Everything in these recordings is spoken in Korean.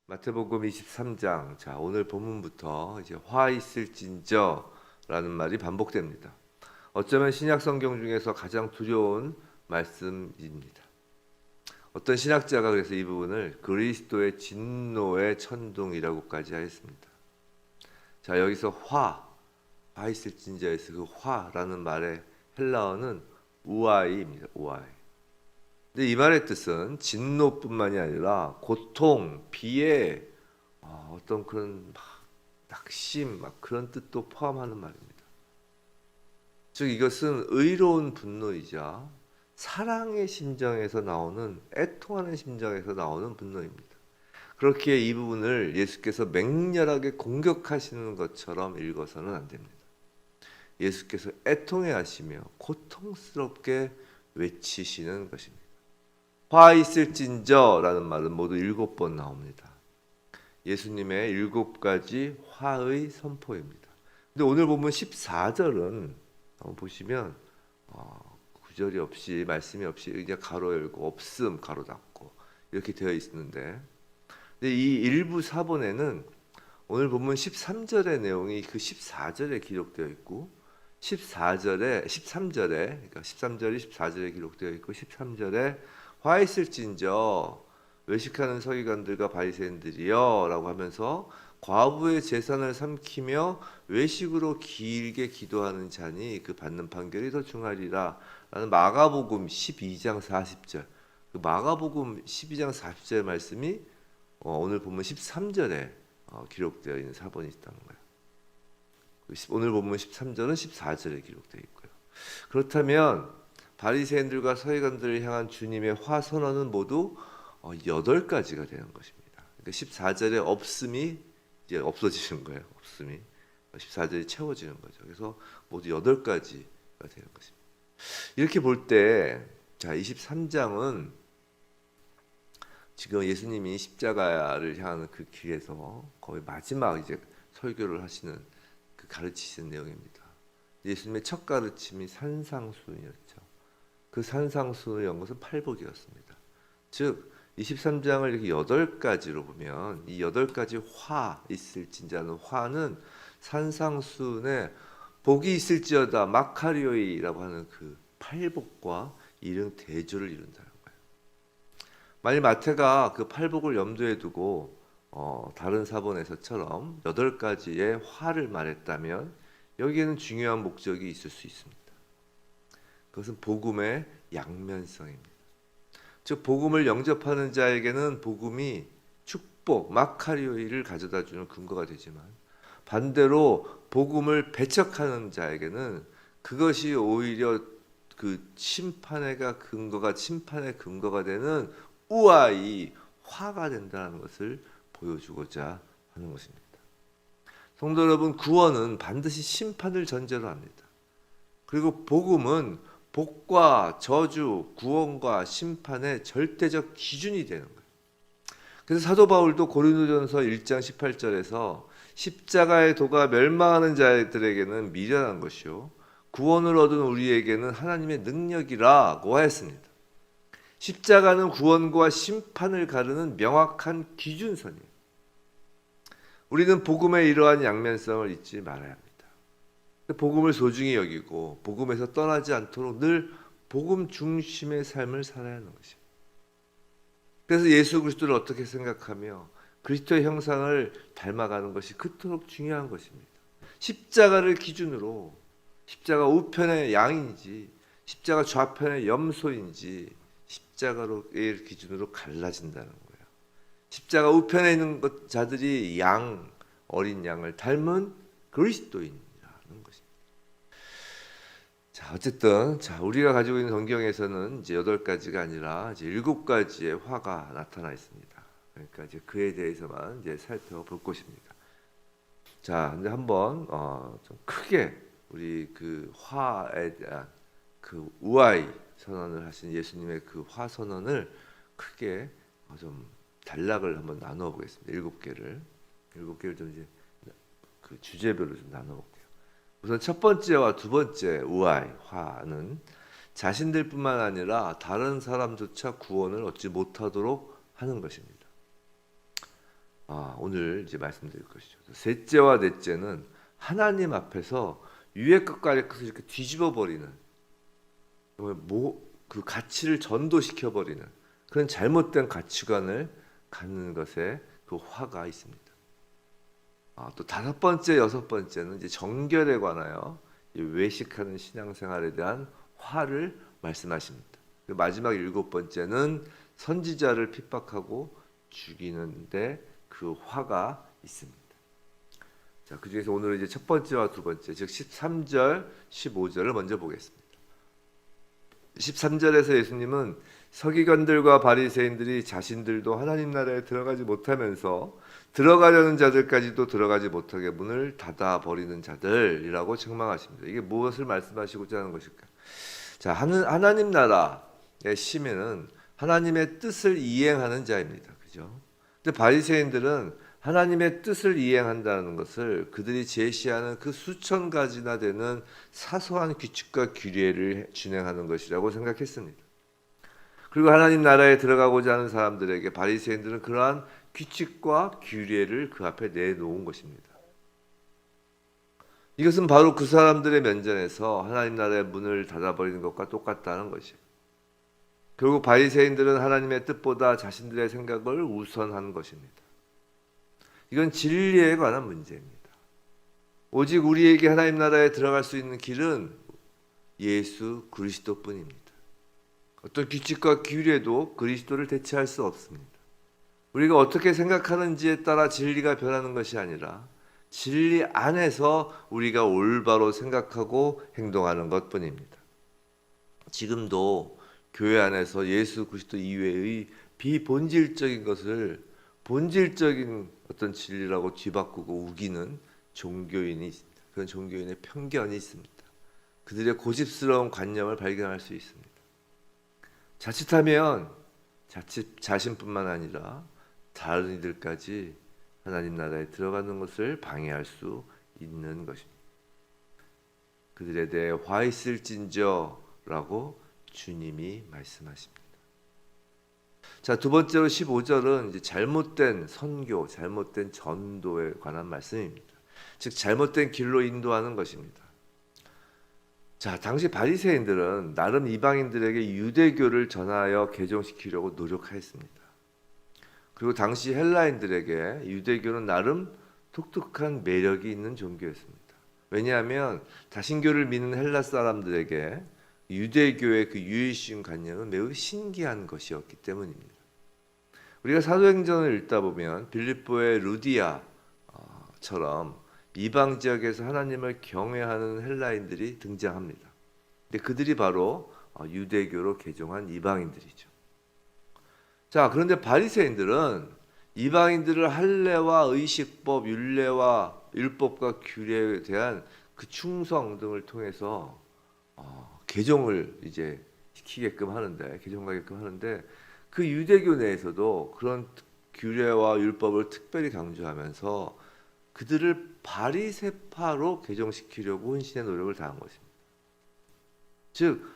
마태복음 23장. 자, 오늘 본문부터 이제 화 있을진저라는 말이 반복됩니다. 어쩌면 신약 성경 중에서 가장 두려운 말씀입니다. 어떤 신학자가 그래서 이 부분을 그리스도의 진노의 천둥이라고까지 하였습니다. 자, 여기서 화 있을진저에서 그 화라는 말의 헬라어는 우아이입니다. 우아이. 근데 이 말의 뜻은 진노뿐만이 아니라 고통, 비애, 어떤 그런 낙심, 그런 뜻도 포함하는 말입니다. 즉 이것은 의로운 분노이자 사랑의 심정에서 나오는, 애통하는 심정에서 나오는 분노입니다. 그렇기에 이 부분을 예수께서 맹렬하게 공격하시는 것처럼 읽어서는 안 됩니다. 예수께서 애통해 하시며 고통스럽게 외치시는 것입니다. 화 있을진저라는 말은 모두 7번 나옵니다. 예수님의 7가지 화의 선포입니다. 근데 오늘 보면 14절은 보시면 구절이 없이, 말씀이 없이 그냥 가로 열고 없음 가로 닫고 이렇게 되어 있는데, 근데 이 일부 사본에는 오늘 보면 13절의 내용이 그 14절에 기록되어 있고 13절에 그러니까 13절이 14절에 기록되어 있고 13절에 화 있을진저 외식하는 서기관들과 바리새인들이여 라고 하면서 과부의 재산을 삼키며 외식으로 길게 기도하는 자니 그 받는 판결이 더 중하리라 라는 마가복음 12장 40절, 그 마가복음 12장 40절 말씀이 오늘 보면 13절에 기록되어 있는 사본이 있다는 거예요. 오늘 보면 13절은 14절에 기록되어 있고요. 그렇다면 바리새인들과 서기관들을 향한 주님의 화 선언은 모두 8가지가 되는 것입니다. 그러니까 14절에 없음이 이제 없어지는 거예요. 없음이 14절이 채워지는 거죠. 그래서 모두 8가지가 되는 것입니다. 이렇게 볼 때, 자, 23장은 지금 예수님이 십자가를 향하는 그 길에서 거의 마지막 이제 설교를 하시는, 그 가르치시는 내용입니다. 예수님의 첫 가르침이 산상수훈이었죠. 그 산상수훈을 연 것은 팔복이었습니다. 즉 23장을 이렇게 8가지로 보면 이 8가지 화 있을진자는 화는 산상수훈에 복이 있을지어다 마카리오이라고 하는 그 팔복과 일응 대조를 이룬다는 거예요. 만일 마태가 그 팔복을 염두에 두고 다른 사본에서처럼 8가지의 화를 말했다면 여기에는 중요한 목적이 있을 수 있습니다. 그것은 복음의 양면성입니다. 즉 복음을 영접하는 자에게는 복음이 축복, 마카리오이를 가져다주는 근거가 되지만 반대로 복음을 배척하는 자에게는 그것이 오히려 그 심판의 근거가 되는 우아이, 화가 된다는 것을 보여주고자 하는 것입니다. 성도 여러분, 구원은 반드시 심판을 전제로 합니다. 그리고 복음은 복과 저주, 구원과 심판의 절대적 기준이 되는 거예요. 그래서 사도 바울도 고린도전서 1장 18절에서 십자가의 도가 멸망하는 자들에게는 미련한 것이요 구원을 얻은 우리에게는 하나님의 능력이라고 하였습니다. 십자가는 구원과 심판을 가르는 명확한 기준선이에요. 우리는 복음의 이러한 양면성을 잊지 말아야 합니다. 복음을 소중히 여기고 복음에서 떠나지 않도록 늘 복음 중심의 삶을 살아야 하는 것입니다. 그래서 예수 그리스도를 어떻게 생각하며 그리스도의 형상을 닮아가는 것이 그토록 중요한 것입니다. 십자가를 기준으로, 십자가 우편의 양인지 십자가 좌편의 염소인지 십자가의 기준으로 갈라진다는 거예요. 십자가 우편에 있는 자들이 어린 양을 닮은 그리스도인. 자, 어쨌든 우리가 가지고 있는 성경에서는 이제 8가지가 아니라 이제 7가지의 화가 나타나 있습니다. 그러니까 이제 그에 대해서만 이제 살펴볼 것입니다. 자, 근데 한번 좀 크게 우리 그 화에 대한 그 우아이 선언을 하신 예수님의 그 화 선언을 크게 좀 단락을 한번 나누어 보겠습니다. 7개를 좀 이제 그 주제별로 좀 나눠 볼게요. 우선 첫 번째와 두 번째 우아이, 화는 자신들뿐만 아니라 다른 사람조차 구원을 얻지 못하도록 하는 것입니다. 오늘 이제 말씀드릴 것이죠. 셋째와 넷째는 하나님 앞에서 위의 것과 아래 것을 이렇게 뒤집어 버리는, 정말 그 가치를 전도시켜 버리는 그런 잘못된 가치관을 갖는 것에 그 화가 있습니다. 또 다섯 번째, 여섯 번째는 이제 정결에 관하여 외식하는 신앙생활에 대한 화를 말씀하십니다. 마지막 일곱 번째는 선지자를 핍박하고 죽이는데 그 화가 있습니다. 자, 그 중에서 오늘 이제 첫 번째와 두 번째, 즉 13절, 15절을 먼저 보겠습니다. 13절에서 예수님은 서기관들과 바리새인들이 자신들도 하나님 나라에 들어가지 못하면서 들어가려는 자들까지도 들어가지 못하게 문을 닫아 버리는 자들이라고 책망하십니다. 이게 무엇을 말씀하시고자 하는 것일까? 자, 하나님 나라의 시민은 하나님의 뜻을 이행하는 자입니다. 그죠? 근데 바리새인들은 하나님의 뜻을 이행한다는 것을 그들이 제시하는 그 수천 가지나 되는 사소한 규칙과 규례를 준행하는 것이라고 생각했습니다. 그리고 하나님 나라에 들어가고자 하는 사람들에게 바리새인들은 그러한 규칙과 규례를 그 앞에 내놓은 것입니다. 이것은 바로 그 사람들의 면전에서 하나님 나라의 문을 닫아버리는 것과 똑같다는 것이에요. 결국 바리새인들은 하나님의 뜻보다 자신들의 생각을 우선한 것입니다. 이건 진리에 관한 문제입니다. 오직 우리에게 하나님 나라에 들어갈 수 있는 길은 예수 그리스도뿐입니다. 어떤 규칙과 규례도 그리스도를 대체할 수 없습니다. 우리가 어떻게 생각하는지에 따라 진리가 변하는 것이 아니라 진리 안에서 우리가 올바로 생각하고 행동하는 것뿐입니다. 지금도 교회 안에서 예수 그리스도 이외의 비본질적인 것을 본질적인 어떤 진리라고 뒤바꾸고 우기는 종교인이 있습니다. 그런 종교인의 편견이 있습니다. 그들의 고집스러운 관념을 발견할 수 있습니다. 자칫하면 자신뿐만 아니라 다른 이들까지 하나님 나라에 들어가는 것을 방해할 수 있는 것입니다. 그들에 대해 화 있을진저라고 주님이 말씀하십니다. 자, 두 번째로 15절은 이제 잘못된 선교, 잘못된 전도에 관한 말씀입니다. 즉 잘못된 길로 인도하는 것입니다. 자, 당시 바리새인들은 나름 이방인들에게 유대교를 전하여 개종시키려고 노력하였습니다. 그리고 당시 헬라인들에게 유대교는 나름 독특한 매력이 있는 종교였습니다. 왜냐하면 다신교를 믿는 헬라 사람들에게 유대교의 그 유일신 관념은 매우 신기한 것이었기 때문입니다. 우리가 사도행전을 읽다 보면 빌립보의 루디아처럼 이방 지역에서 하나님을 경외하는 헬라인들이 등장합니다. 근데 그들이 바로 유대교로 개종한 이방인들이죠. 자, 그런데 바리새인들은 이방인들을 할례와 의식법, 율례와 율법과 규례에 대한 그 충성 등을 통해서 개종을 이제 시키게끔 하는데, 개종하게끔 하는데, 그 유대교 내에서도 그런 규례와 율법을 특별히 강조하면서 그들을 바리새파로 개종시키려고 혼신의 노력을 다한 것입니다. 즉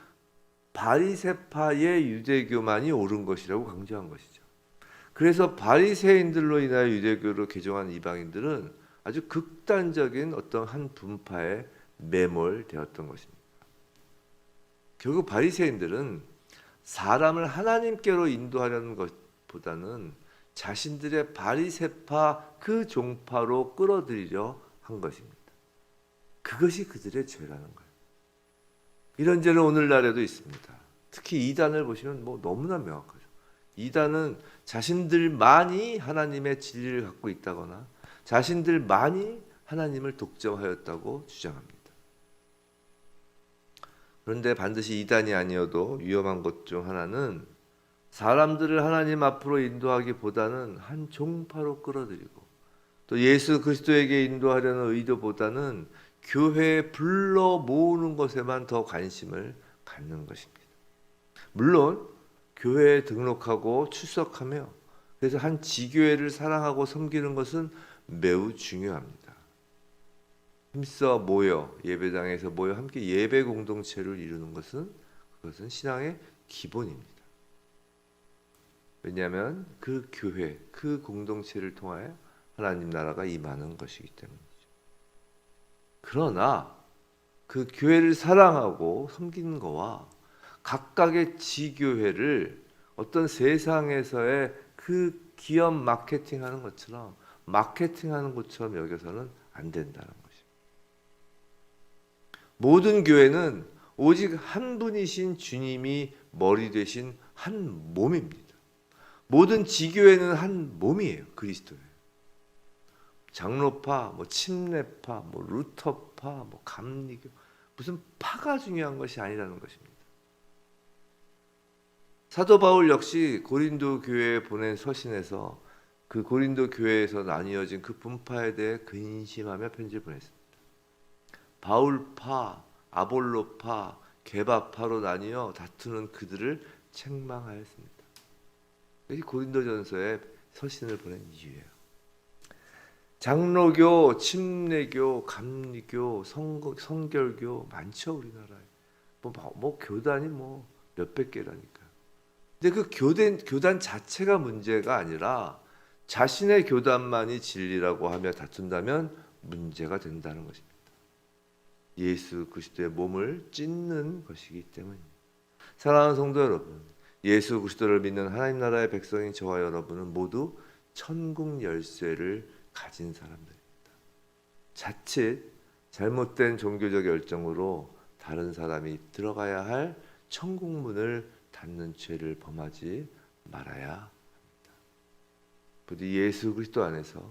바리새파의 유대교만이 옳은 것이라고 강조한 것이죠. 그래서 바리새인들로 인하여 유대교로 개종한 이방인들은 아주 극단적인 어떤 한 분파에 매몰되었던 것입니다. 결국 바리새인들은 사람을 하나님께로 인도하려는 것보다는 자신들의 바리새파 그 종파로 끌어들이려 한 것입니다. 그것이 그들의 죄라는 거예요. 이런 죄는 오늘날에도 있습니다. 특히 이단을 보시면 너무나 명확하죠. 이단은 자신들만이 하나님의 진리를 갖고 있다거나 자신들만이 하나님을 독점하였다고 주장합니다. 그런데 반드시 이단이 아니어도 위험한 것 중 하나는 사람들을 하나님 앞으로 인도하기보다는 한 종파로 끌어들이고 또 예수 그리스도에게 인도하려는 의도보다는 교회에 불러 모으는 것에만 더 관심을 갖는 것입니다. 물론 교회에 등록하고 출석하며 그래서 한 지교회를 사랑하고 섬기는 것은 매우 중요합니다. 힘써 모여 예배당에서 모여 함께 예배 공동체를 이루는 것은 그것은 신앙의 기본입니다. 왜냐하면 그 교회, 그 공동체를 통하여 하나님 나라가 임하는 것이기 때문이죠. 그러나 그 교회를 사랑하고 섬기는 거와 각각의 지교회를 어떤 세상에서의 그 기업 마케팅하는 것처럼 마케팅하는 것처럼 여겨서는 안 된다는 것입니다. 모든 교회는 오직 한 분이신 주님이 머리 되신 한 몸입니다. 모든 지교회는 한 몸이에요. 그리스도예요. 장로파, 뭐 침례파, 뭐 루터파, 뭐 감리교, 무슨 파가 중요한 것이 아니라는 것입니다. 사도 바울 역시 고린도 교회에 보낸 서신에서 그 고린도 교회에서 나뉘어진 그 분파에 대해 근심하며 편지를 보냈습니다. 바울파, 아볼로파, 게바파로 나뉘어 다투는 그들을 책망하였습니다. 이 고린도전서에 서신을 보낸 이유예요. 장로교, 침례교, 감리교, 성결교 많죠 우리나라에. 뭐 교단이 뭐 몇백 개라니까. 근데 그 교단 자체가 문제가 아니라 자신의 교단만이 진리라고 하며 다툰다면 문제가 된다는 것입니다. 예수 그리스도의 몸을 찢는 것이기 때문입니다. 사랑하는 성도 여러분, 예수 그리스도를 믿는 하나님 나라의 백성인 저와 여러분은 모두 천국 열쇠를 가진 사람들입니다. 자칫 잘못된 종교적 열정으로 다른 사람이 들어가야 할 천국 문을 닫는 죄를 범하지 말아야 합니다. 부디 예수 그리스도 안에서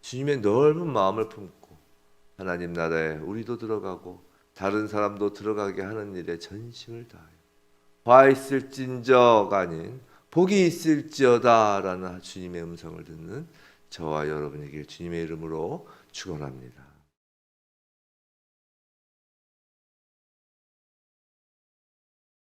주님의 넓은 마음을 품고 하나님 나라에 우리도 들어가고 다른 사람도 들어가게 하는 일에 전심을 다하여 화 있을진저가 아닌 복이 있을지어다라는 주님의 음성을 듣는 저와 여러분에게 주님의 이름으로 축원합니다.